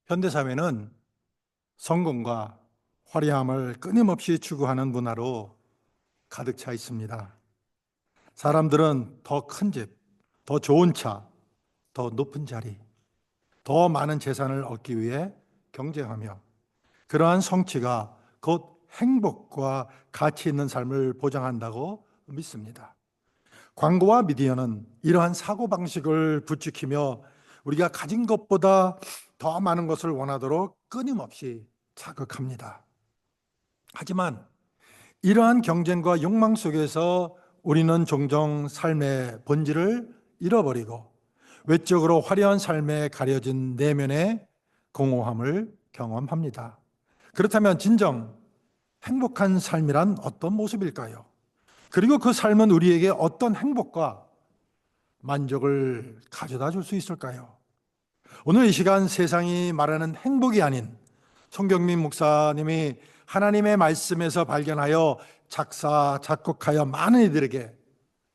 현대사회는 성공과 화려함을 끊임없이 추구하는 문화로 가득 차 있습니다. 사람들은 더 큰 집, 더 좋은 차, 더 높은 자리, 더 많은 재산을 얻기 위해 경쟁하며 그러한 성취가 곧 행복과 가치 있는 삶을 보장한다고 믿습니다. 광고와 미디어는 이러한 사고방식을 부추기며 우리가 가진 것보다 더 많은 것을 원하도록 끊임없이 자극합니다. 하지만 이러한 경쟁과 욕망 속에서 우리는 종종 삶의 본질을 잃어버리고 외적으로 화려한 삶에 가려진 내면의 공허함을 경험합니다. 그렇다면 진정 행복한 삶이란 어떤 모습일까요? 그리고 그 삶은 우리에게 어떤 행복과 만족을 가져다 줄 수 있을까요? 오늘 이 시간 세상이 말하는 행복이 아닌 송경민 목사님이 하나님의 말씀에서 발견하여 작사, 작곡하여 많은 이들에게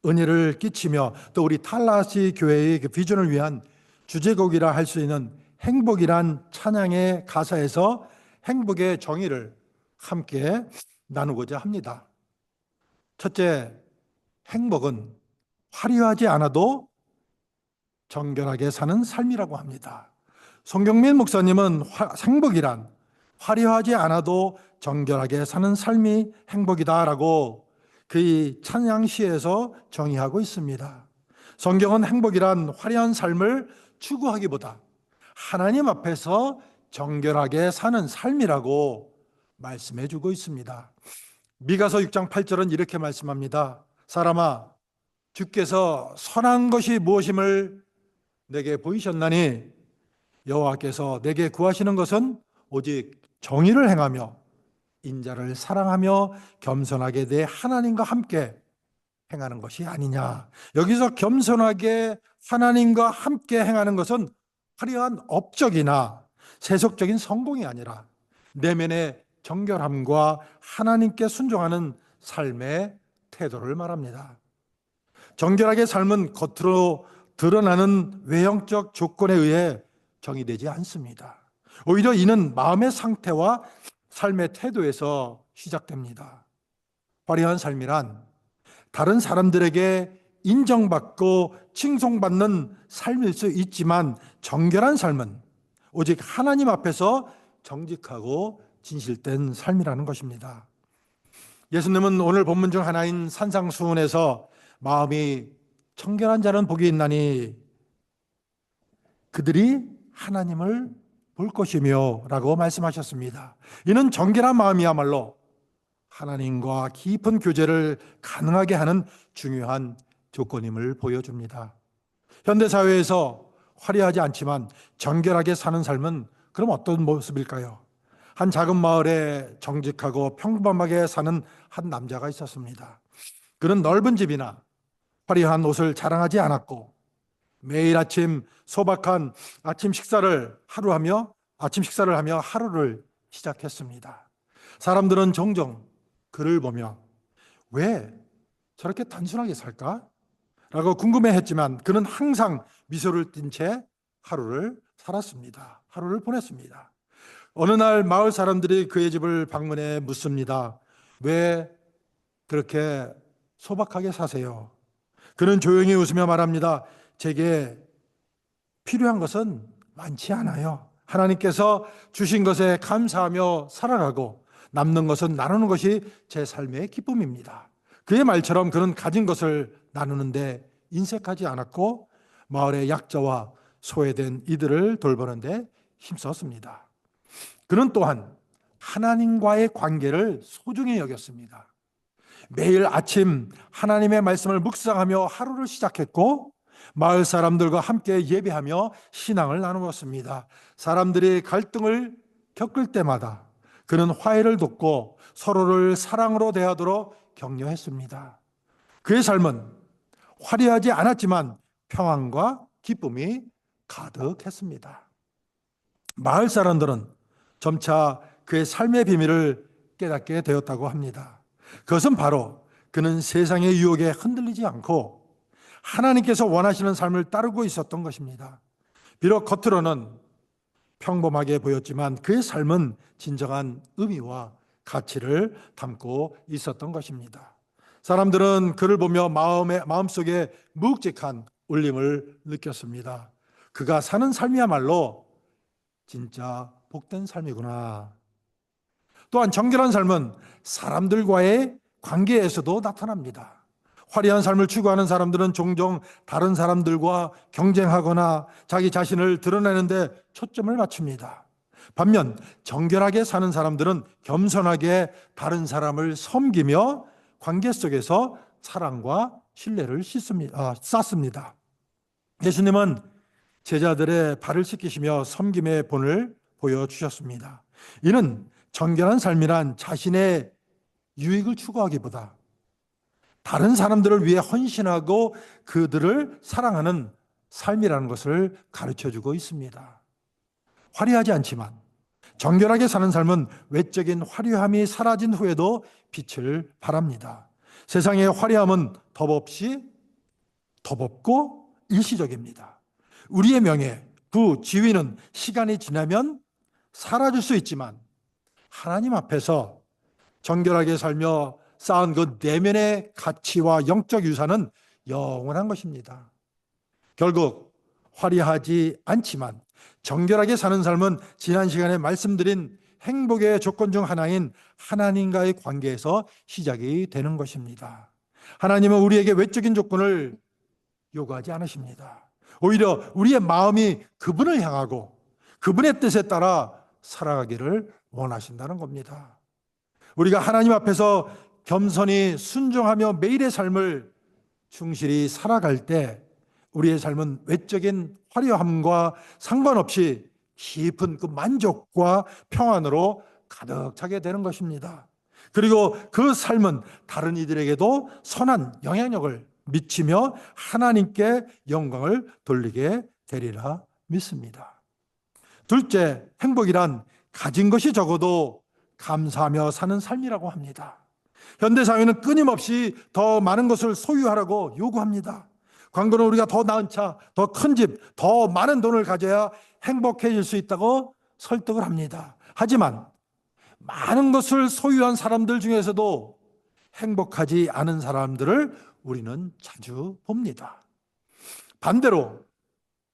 은혜를 끼치며 또 우리 탈라시 교회의 그 비전을 위한 주제곡이라 할 수 있는 행복이란 찬양의 가사에서 행복의 정의를 함께 나누고자 합니다. 첫째, 행복은 화려하지 않아도 정결하게 사는 삶이라고 합니다. 송경민 목사님은 행복이란 화려하지 않아도 정결하게 사는 삶이 행복이다라고 그의 찬양시에서 정의하고 있습니다. 성경은 행복이란 화려한 삶을 추구하기보다 하나님 앞에서 정결하게 사는 삶이라고 말씀해 주고 있습니다. 미가서 6장 8절은 이렇게 말씀합니다. 사람아, 주께서 선한 것이 무엇임을 내게 보이셨나니 여호와께서 내게 구하시는 것은 오직 정의를 행하며 인자를 사랑하며 겸손하게 내 하나님과 함께 행하는 것이 아니냐. 여기서 겸손하게 하나님과 함께 행하는 것은 화려한 업적이나 세속적인 성공이 아니라 내면의 정결함과 하나님께 순종하는 삶의 태도를 말합니다. 정결하게 삶은 겉으로 드러나는 외형적 조건에 의해 정의되지 않습니다. 오히려 이는 마음의 상태와 삶의 태도에서 시작됩니다. 화려한 삶이란 다른 사람들에게 인정받고 칭송받는 삶일 수 있지만 정결한 삶은 오직 하나님 앞에서 정직하고 진실된 삶이라는 것입니다. 예수님은 오늘 본문 중 하나인 산상수훈에서 마음이 청결한 자는 복이 있나니 그들이 하나님을 볼 것이며 라고 말씀하셨습니다. 이는 정결한 마음이야말로 하나님과 깊은 교제를 가능하게 하는 중요한 조건임을 보여줍니다. 현대사회에서 화려하지 않지만 정결하게 사는 삶은 그럼 어떤 모습일까요? 한 작은 마을에 정직하고 평범하게 사는 한 남자가 있었습니다. 그는 넓은 집이나 화려한 옷을 자랑하지 않았고 매일 아침 소박한 아침 식사를 하며 하루를 시작했습니다. 사람들은 종종 그를 보며 왜 저렇게 단순하게 살까? 라고 궁금해했지만 그는 항상 미소를 띤 채 하루를 살았습니다. 하루를 보냈습니다. 어느 날 마을 사람들이 그의 집을 방문해 묻습니다. 왜 그렇게 소박하게 사세요? 그는 조용히 웃으며 말합니다. 제게 필요한 것은 많지 않아요. 하나님께서 주신 것에 감사하며 살아가고 남는 것은 나누는 것이 제 삶의 기쁨입니다. 그의 말처럼 그는 가진 것을 나누는데 인색하지 않았고 마을의 약자와 소외된 이들을 돌보는데 힘썼습니다. 그는 또한 하나님과의 관계를 소중히 여겼습니다. 매일 아침 하나님의 말씀을 묵상하며 하루를 시작했고 마을 사람들과 함께 예배하며 신앙을 나누었습니다. 사람들이 갈등을 겪을 때마다 그는 화해를 돕고 서로를 사랑으로 대하도록 격려했습니다. 그의 삶은 화려하지 않았지만 평안과 기쁨이 가득했습니다. 마을 사람들은 점차 그의 삶의 비밀을 깨닫게 되었다고 합니다. 그것은 바로 그는 세상의 유혹에 흔들리지 않고 하나님께서 원하시는 삶을 따르고 있었던 것입니다. 비록 겉으로는 평범하게 보였지만 그의 삶은 진정한 의미와 가치를 담고 있었던 것입니다. 사람들은 그를 보며 마음속에 묵직한 울림을 느꼈습니다. 그가 사는 삶이야말로 진짜 복된 삶이구나. 또한 정결한 삶은 사람들과의 관계에서도 나타납니다. 화려한 삶을 추구하는 사람들은 종종 다른 사람들과 경쟁하거나 자기 자신을 드러내는데 초점을 맞춥니다. 반면 정결하게 사는 사람들은 겸손하게 다른 사람을 섬기며 관계 속에서 사랑과 신뢰를 쌓습니다. 예수님은 제자들의 발을 씻기시며 섬김의 본을 보여주셨습니다. 이는 정결한 삶이란 자신의 유익을 추구하기보다 다른 사람들을 위해 헌신하고 그들을 사랑하는 삶이라는 것을 가르쳐주고 있습니다. 화려하지 않지만 정결하게 사는 삶은 외적인 화려함이 사라진 후에도 빛을 발합니다. 세상의 화려함은 덧없고 일시적입니다. 우리의 명예, 부, 지위는 시간이 지나면 사라질 수 있지만 하나님 앞에서 정결하게 살며 쌓은 그 내면의 가치와 영적 유산은 영원한 것입니다. 결국 화려하지 않지만 정결하게 사는 삶은 지난 시간에 말씀드린 행복의 조건 중 하나인 하나님과의 관계에서 시작이 되는 것입니다. 하나님은 우리에게 외적인 조건을 요구하지 않으십니다. 오히려 우리의 마음이 그분을 향하고 그분의 뜻에 따라 살아가기를 원하신다는 겁니다. 우리가 하나님 앞에서 겸손히 순종하며 매일의 삶을 충실히 살아갈 때 우리의 삶은 외적인 화려함과 상관없이 깊은 그 만족과 평안으로 가득 차게 되는 것입니다. 그리고 그 삶은 다른 이들에게도 선한 영향력을 미치며 하나님께 영광을 돌리게 되리라 믿습니다. 둘째, 행복이란 가진 것이 적어도 감사하며 사는 삶이라고 합니다. 현대사회는 끊임없이 더 많은 것을 소유하라고 요구합니다. 광고는 우리가 더 나은 차, 더 큰 집, 더 많은 돈을 가져야 행복해질 수 있다고 설득을 합니다. 하지만 많은 것을 소유한 사람들 중에서도 행복하지 않은 사람들을 우리는 자주 봅니다. 반대로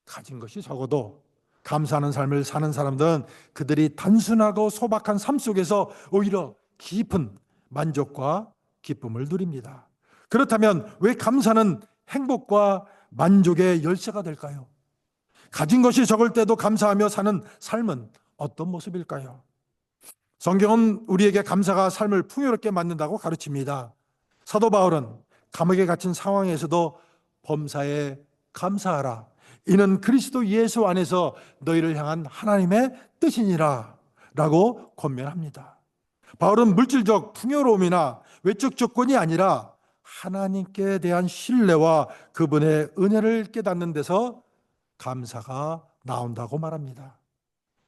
가진 것이 적어도 감사하는 삶을 사는 사람들은 그들이 단순하고 소박한 삶 속에서 오히려 깊은 만족과 기쁨을 누립니다. 그렇다면 왜 감사는 행복과 만족의 열쇠가 될까요? 가진 것이 적을 때도 감사하며 사는 삶은 어떤 모습일까요? 성경은 우리에게 감사가 삶을 풍요롭게 만든다고 가르칩니다. 사도 바울은 감옥에 갇힌 상황에서도 범사에 감사하라. 이는 그리스도 예수 안에서 너희를 향한 하나님의 뜻이니라 라고 권면합니다. 바울은 물질적 풍요로움이나 외적 조건이 아니라 하나님께 대한 신뢰와 그분의 은혜를 깨닫는 데서 감사가 나온다고 말합니다.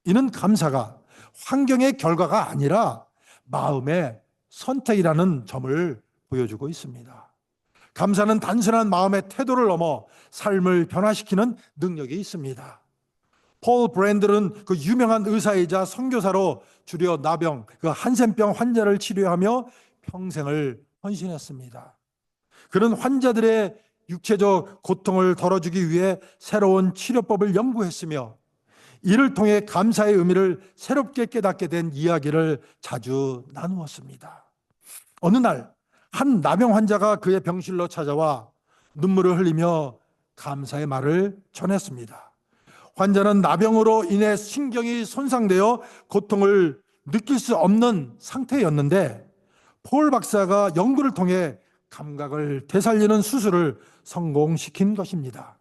이는 감사가 환경의 결과가 아니라 마음의 선택이라는 점을 보여주고 있습니다. 감사는 단순한 마음의 태도를 넘어 삶을 변화시키는 능력이 있습니다. 폴 브랜들은 그 유명한 의사이자 선교사로 주려 나병, 그 한센병 환자를 치료하며 평생을 헌신했습니다. 그는 환자들의 육체적 고통을 덜어주기 위해 새로운 치료법을 연구했으며 이를 통해 감사의 의미를 새롭게 깨닫게 된 이야기를 자주 나누었습니다. 어느 날 한 나병 환자가 그의 병실로 찾아와 눈물을 흘리며 감사의 말을 전했습니다. 환자는 나병으로 인해 신경이 손상되어 고통을 느낄 수 없는 상태였는데 폴 박사가 연구를 통해 감각을 되살리는 수술을 성공시킨 것입니다.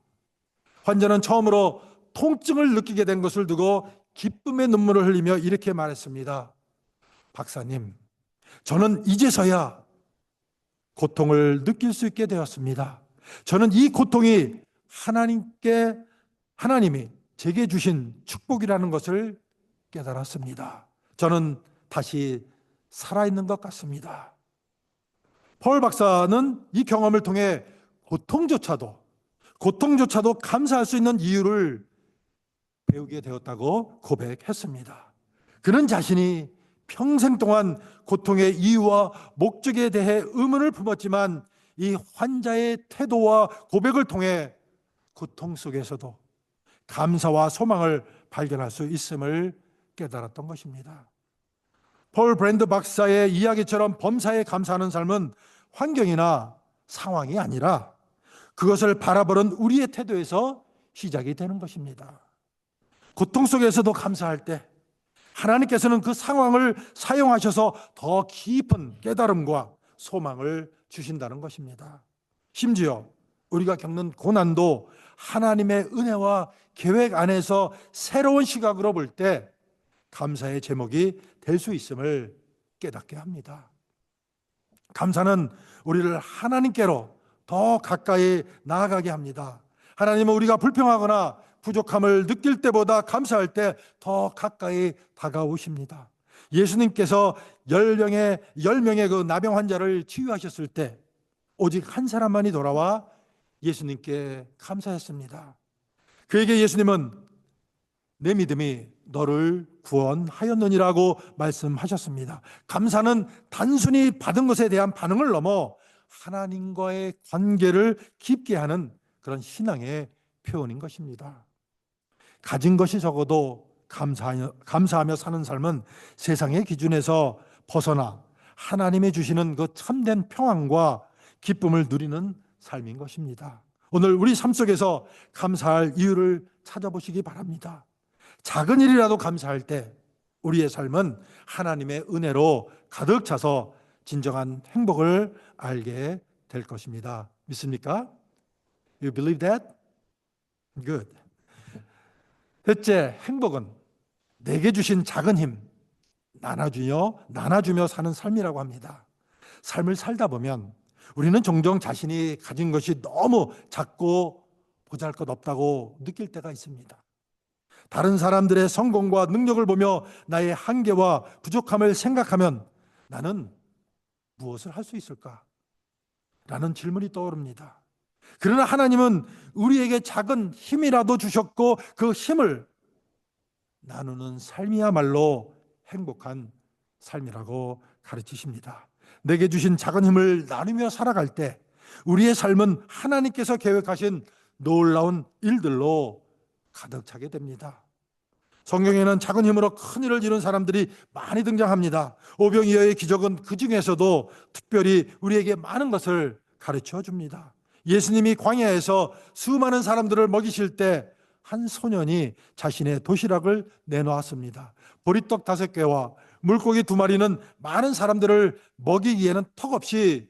환자는 처음으로 통증을 느끼게 된 것을 두고 기쁨의 눈물을 흘리며 이렇게 말했습니다. 박사님, 저는 이제서야 고통을 느낄 수 있게 되었습니다. 저는 이 고통이 하나님이 제게 주신 축복이라는 것을 깨달았습니다. 저는 다시 살아있는 것 같습니다. 폴 박사는 이 경험을 통해 고통조차도 감사할 수 있는 이유를 배우게 되었다고 고백했습니다. 그는 자신이 평생 동안 고통의 이유와 목적에 대해 의문을 품었지만 이 환자의 태도와 고백을 통해 고통 속에서도 감사와 소망을 발견할 수 있음을 깨달았던 것입니다. 폴 브랜드 박사의 이야기처럼 범사에 감사하는 삶은 환경이나 상황이 아니라 그것을 바라보는 우리의 태도에서 시작이 되는 것입니다. 고통 속에서도 감사할 때 하나님께서는 그 상황을 사용하셔서 더 깊은 깨달음과 소망을 주신다는 것입니다. 심지어 우리가 겪는 고난도 하나님의 은혜와 계획 안에서 새로운 시각으로 볼 때 감사의 제목이 될 수 있음을 깨닫게 합니다. 감사는 우리를 하나님께로 더 가까이 나아가게 합니다. 하나님은 우리가 불평하거나 부족함을 느낄 때보다 감사할 때 더 가까이 다가오십니다. 예수님께서 10명의 그 나병 환자를 치유하셨을 때 오직 한 사람만이 돌아와 예수님께 감사했습니다. 그에게 예수님은 내 믿음이 너를 구원하였느니라고 말씀하셨습니다. 감사는 단순히 받은 것에 대한 반응을 넘어 하나님과의 관계를 깊게 하는 그런 신앙의 표현인 것입니다. 가진 것이 적어도 감사하며 사는 삶은 세상의 기준에서 벗어나 하나님이 주시는 그 참된 평안과 기쁨을 누리는 삶인 것입니다. 오늘 우리 삶 속에서 감사할 이유를 찾아보시기 바랍니다. 작은 일이라도 감사할 때 우리의 삶은 하나님의 은혜로 가득 차서 진정한 행복을 알게 될 것입니다. 믿습니까? You believe that? Good. 셋째, 행복은 내게 주신 작은 힘 나눠주며 사는 삶이라고 합니다. 삶을 살다 보면 우리는 종종 자신이 가진 것이 너무 작고 보잘것없다고 느낄 때가 있습니다. 다른 사람들의 성공과 능력을 보며 나의 한계와 부족함을 생각하면 나는 무엇을 할 수 있을까? 라는 질문이 떠오릅니다. 그러나 하나님은 우리에게 작은 힘이라도 주셨고 그 힘을 나누는 삶이야말로 행복한 삶이라고 가르치십니다. 내게 주신 작은 힘을 나누며 살아갈 때 우리의 삶은 하나님께서 계획하신 놀라운 일들로 가득 차게 됩니다. 성경에는 작은 힘으로 큰 일을 이룬 사람들이 많이 등장합니다. 오병이어의 기적은 그 중에서도 특별히 우리에게 많은 것을 가르쳐 줍니다. 예수님이 광야에서 수많은 사람들을 먹이실 때 한 소년이 자신의 도시락을 내놓았습니다. 보리떡 5개와 물고기 2마리는 많은 사람들을 먹이기에는 턱없이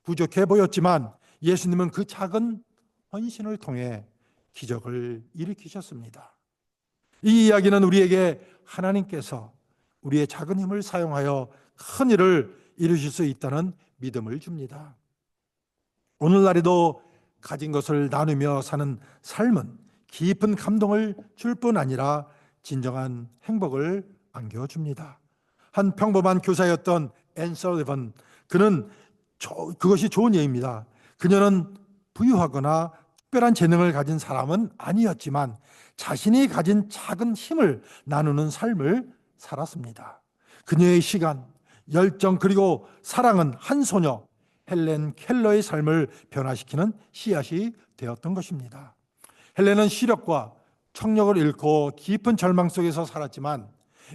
부족해 보였지만 예수님은 그 작은 헌신을 통해 기적을 일으키셨습니다. 이 이야기는 우리에게 하나님께서 우리의 작은 힘을 사용하여 큰 일을 이루실 수 있다는 믿음을 줍니다. 오늘날에도 가진 것을 나누며 사는 삶은 깊은 감동을 줄 뿐 아니라 진정한 행복을 안겨줍니다. 한 평범한 교사였던 앤 설리번, 그것이 좋은 예입니다. 그녀는 부유하거나 특별한 재능을 가진 사람은 아니었지만 자신이 가진 작은 힘을 나누는 삶을 살았습니다. 그녀의 시간, 열정 그리고 사랑은 한 소녀 헬렌 켈러의 삶을 변화시키는 씨앗이 되었던 것입니다. 헬렌은 시력과 청력을 잃고 깊은 절망 속에서 살았지만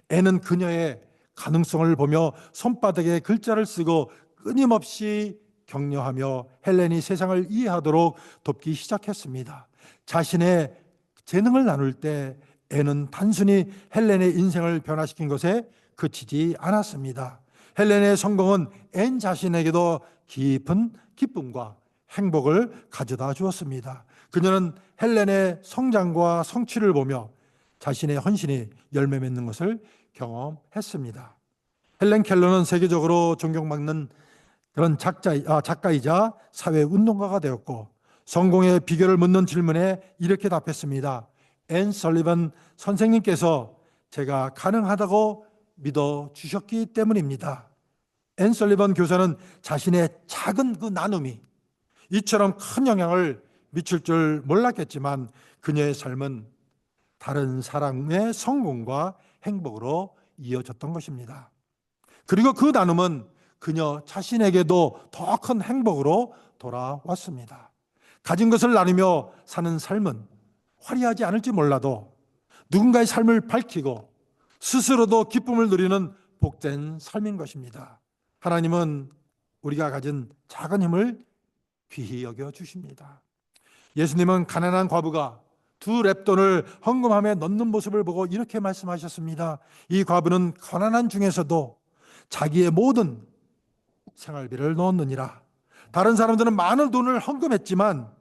앤은 그녀의 가능성을 보며 손바닥에 글자를 쓰고 끊임없이 격려하며 헬렌이 세상을 이해하도록 돕기 시작했습니다. 자신의 재능을 나눌 때 앤은 단순히 헬렌의 인생을 변화시킨 것에 그치지 않았습니다. 헬렌의 성공은 앤 자신에게도 깊은 기쁨과 행복을 가져다 주었습니다. 그녀는 헬렌의 성장과 성취를 보며 자신의 헌신이 열매 맺는 것을 경험했습니다. 헬렌 켈러는 세계적으로 존경받는 그런 작가이자 사회운동가가 되었고 성공의 비결을 묻는 질문에 이렇게 답했습니다. 앤 설리번 선생님께서 제가 가능하다고 믿어주셨기 때문입니다. 앤 설리번 교사는 자신의 작은 그 나눔이 이처럼 큰 영향을 미칠 줄 몰랐겠지만 그녀의 삶은 다른 사람의 성공과 행복으로 이어졌던 것입니다. 그리고 그 나눔은 그녀 자신에게도 더 큰 행복으로 돌아왔습니다. 가진 것을 나누며 사는 삶은 화려하지 않을지 몰라도 누군가의 삶을 밝히고 스스로도 기쁨을 누리는 복된 삶인 것입니다. 하나님은 우리가 가진 작은 힘을 귀히 여겨 주십니다. 예수님은 가난한 과부가 두 렙돈을 헌금함에 넣는 모습을 보고 이렇게 말씀하셨습니다. 이 과부는 가난한 중에서도 자기의 모든 생활비를 넣었느니라. 다른 사람들은 많은 돈을 헌금했지만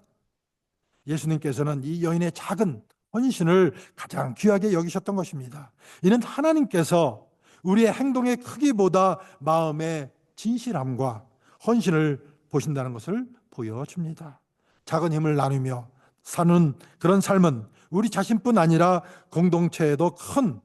예수님께서는 이 여인의 작은 헌신을 가장 귀하게 여기셨던 것입니다. 이는 하나님께서 우리의 행동의 크기보다 마음의 진실함과 헌신을 보신다는 것을 보여줍니다. 작은 힘을 나누며 사는 그런 삶은 우리 자신뿐 아니라 공동체에도 큰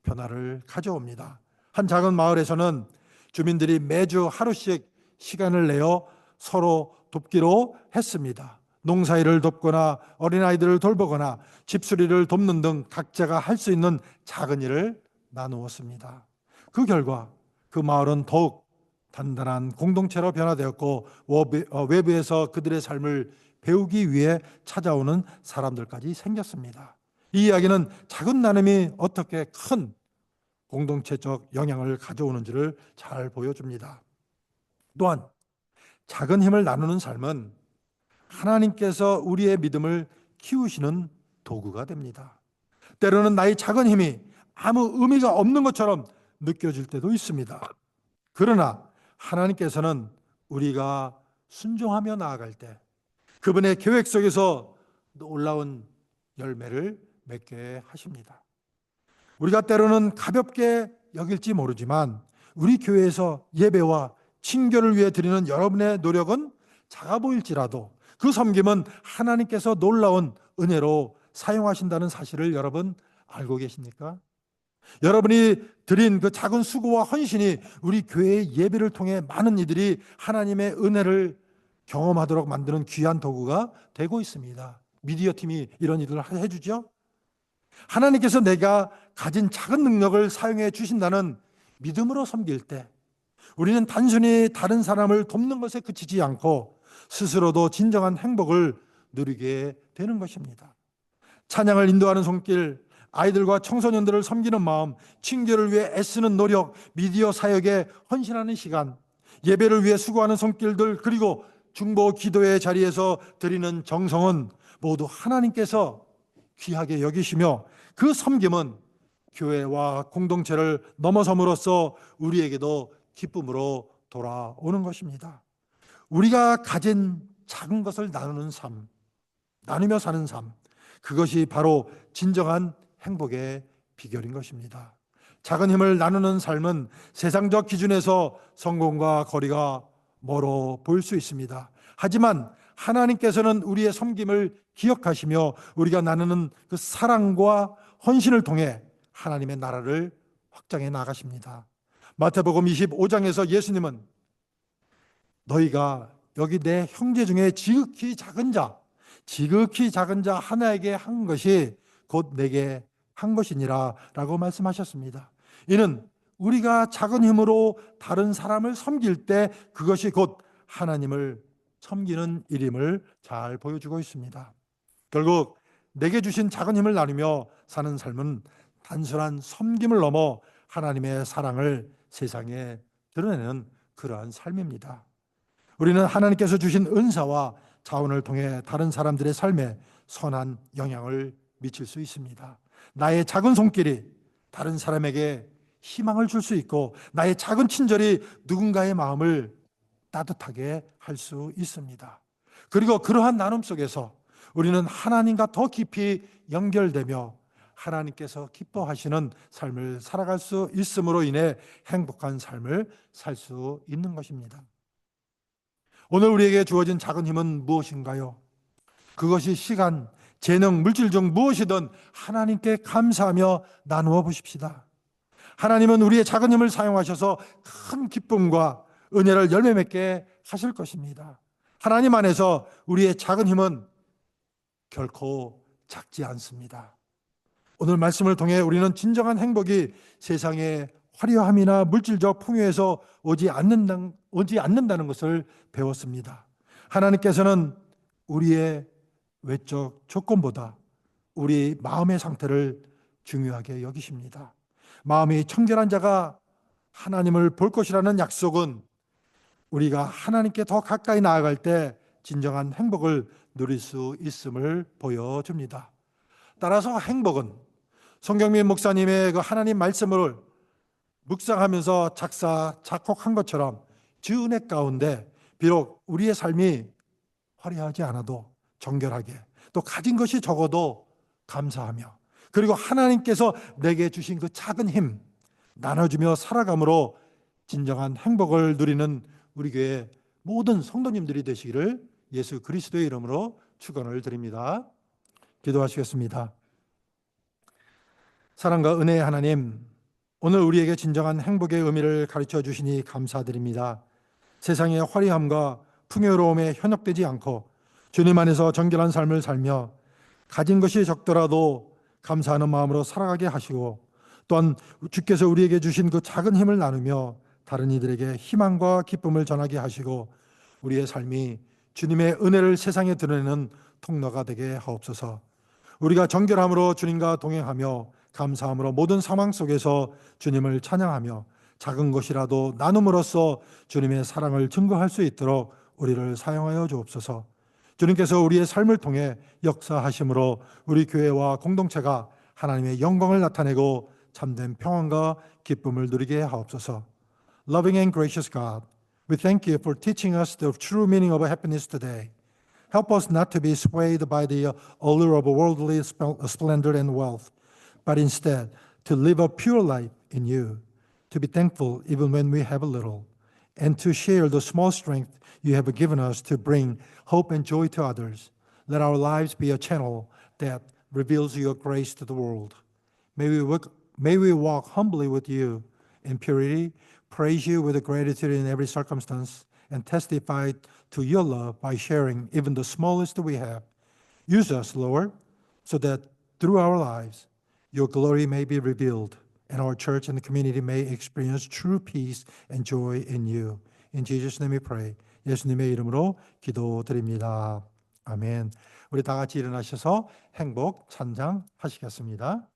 변화를 가져옵니다. 한 작은 마을에서는 주민들이 매주 하루씩 시간을 내어 서로 돕기로 했습니다. 농사일을 돕거나 어린아이들을 돌보거나 집수리를 돕는 등 각자가 할 수 있는 작은 일을 나누었습니다. 그 결과 그 마을은 더욱 단단한 공동체로 변화되었고 외부에서 그들의 삶을 배우기 위해 찾아오는 사람들까지 생겼습니다. 이 이야기는 작은 나눔이 어떻게 큰 공동체적 영향을 가져오는지를 잘 보여줍니다. 또한 작은 힘을 나누는 삶은 하나님께서 우리의 믿음을 키우시는 도구가 됩니다. 때로는 나의 작은 힘이 아무 의미가 없는 것처럼 느껴질 때도 있습니다. 그러나 하나님께서는 우리가 순종하며 나아갈 때 그분의 계획 속에서 놀라운 열매를 맺게 하십니다. 우리가 때로는 가볍게 여길지 모르지만 우리 교회에서 예배와 친교를 위해 드리는 여러분의 노력은 작아 보일지라도 그 섬김은 하나님께서 놀라운 은혜로 사용하신다는 사실을 여러분 알고 계십니까? 여러분이 드린 그 작은 수고와 헌신이 우리 교회의 예배를 통해 많은 이들이 하나님의 은혜를 경험하도록 만드는 귀한 도구가 되고 있습니다. 미디어 팀이 이런 일을 해주죠. 하나님께서 내가 가진 작은 능력을 사용해 주신다는 믿음으로 섬길 때 우리는 단순히 다른 사람을 돕는 것에 그치지 않고 스스로도 진정한 행복을 누리게 되는 것입니다. 찬양을 인도하는 손길, 아이들과 청소년들을 섬기는 마음, 친교를 위해 애쓰는 노력, 미디어 사역에 헌신하는 시간, 예배를 위해 수고하는 손길들, 그리고 중보 기도의 자리에서 드리는 정성은 모두 하나님께서 귀하게 여기시며 그 섬김은 교회와 공동체를 넘어섬으로써 우리에게도 기쁨으로 돌아오는 것입니다. 우리가 가진 작은 것을 나누는 삶, 나누며 사는 삶, 그것이 바로 진정한 행복의 비결인 것입니다. 작은 힘을 나누는 삶은 세상적 기준에서 성공과 거리가 멀어 보일 수 있습니다. 하지만 하나님께서는 우리의 섬김을 기억하시며 우리가 나누는 그 사랑과 헌신을 통해 하나님의 나라를 확장해 나가십니다. 마태복음 25장에서 예수님은 너희가 여기 내 형제 중에 지극히 작은 자 하나에게 한 것이 곧 내게 한 것이니라 라고 말씀하셨습니다. 이는 우리가 작은 힘으로 다른 사람을 섬길 때 그것이 곧 하나님을 섬기는 일임을 잘 보여주고 있습니다. 결국 내게 주신 작은 힘을 나누며 사는 삶은 단순한 섬김을 넘어 하나님의 사랑을 세상에 드러내는 그러한 삶입니다. 우리는 하나님께서 주신 은사와 자원을 통해 다른 사람들의 삶에 선한 영향을 미칠 수 있습니다. 나의 작은 손길이 다른 사람에게 희망을 줄 수 있고 나의 작은 친절이 누군가의 마음을 따뜻하게 할 수 있습니다. 그리고 그러한 나눔 속에서 우리는 하나님과 더 깊이 연결되며 하나님께서 기뻐하시는 삶을 살아갈 수 있음으로 인해 행복한 삶을 살 수 있는 것입니다. 오늘 우리에게 주어진 작은 힘은 무엇인가요? 그것이 시간, 재능, 물질 중 무엇이든 하나님께 감사하며 나누어 보십시다. 하나님은 우리의 작은 힘을 사용하셔서 큰 기쁨과 은혜를 열매 맺게 하실 것입니다. 하나님 안에서 우리의 작은 힘은 결코 작지 않습니다. 오늘 말씀을 통해 우리는 진정한 행복이 세상의 화려함이나 물질적 풍요에서 오지 않는다는 것을 배웠습니다. 하나님께서는 우리의 외적 조건보다 우리 마음의 상태를 중요하게 여기십니다. 마음이 청결한 자가 하나님을 볼 것이라는 약속은 우리가 하나님께 더 가까이 나아갈 때 진정한 행복을 누릴 수 있음을 보여줍니다. 따라서 행복은 송경민 목사님의 그 하나님 말씀을 묵상하면서 작곡한 것처럼 주 은혜 가운데 비록 우리의 삶이 화려하지 않아도 정결하게, 또 가진 것이 적어도 감사하며, 그리고 하나님께서 내게 주신 그 작은 힘 나눠주며 살아감으로 진정한 행복을 누리는 우리 교회 모든 성도님들이 되시기를 예수 그리스도의 이름으로 축원을 드립니다. 기도하시겠습니다. 사랑과 은혜의 하나님, 오늘 우리에게 진정한 행복의 의미를 가르쳐 주시니 감사드립니다. 세상의 화려함과 풍요로움에 현혹되지 않고 주님 안에서 정결한 삶을 살며 가진 것이 적더라도 감사하는 마음으로 살아가게 하시고, 또한 주께서 우리에게 주신 그 작은 힘을 나누며 다른 이들에게 희망과 기쁨을 전하게 하시고 우리의 삶이 주님의 은혜를 세상에 드러내는 통로가 되게 하옵소서. 우리가 정결함으로 주님과 동행하며 감사함으로 모든 상황 속에서 주님을 찬양하며 작은 것이라도 나눔으로써 주님의 사랑을 증거할 수 있도록 우리를 사용하여 주옵소서. 주님께서 우리의 삶을 통해 역사하심으로 우리 교회와 공동체가 하나님의 영광을 나타내고 참된 평안과 기쁨을 누리게 하옵소서. Loving and gracious God, we thank you for teaching us the true meaning of happiness today. Help us not to be swayed by the allure of worldly splendor and wealth, but instead to live a pure life in you, to be thankful even when we have a little, and to share the small strength you have given us to bring hope and joy to others. Let our lives be a channel that reveals your grace to the world. May we walk humbly with you in purity, praise you with gratitude in every circumstance, and testify to your love by sharing even the smallest we have. Use us, Lord, so that through our lives, your glory may be revealed, and our church and the community may experience true peace and joy in you. In Jesus' name we pray. 예수님의 이름으로 기도드립니다. 아멘. 우리 다 같이 일어나셔서 행복 찬양하시겠습니다.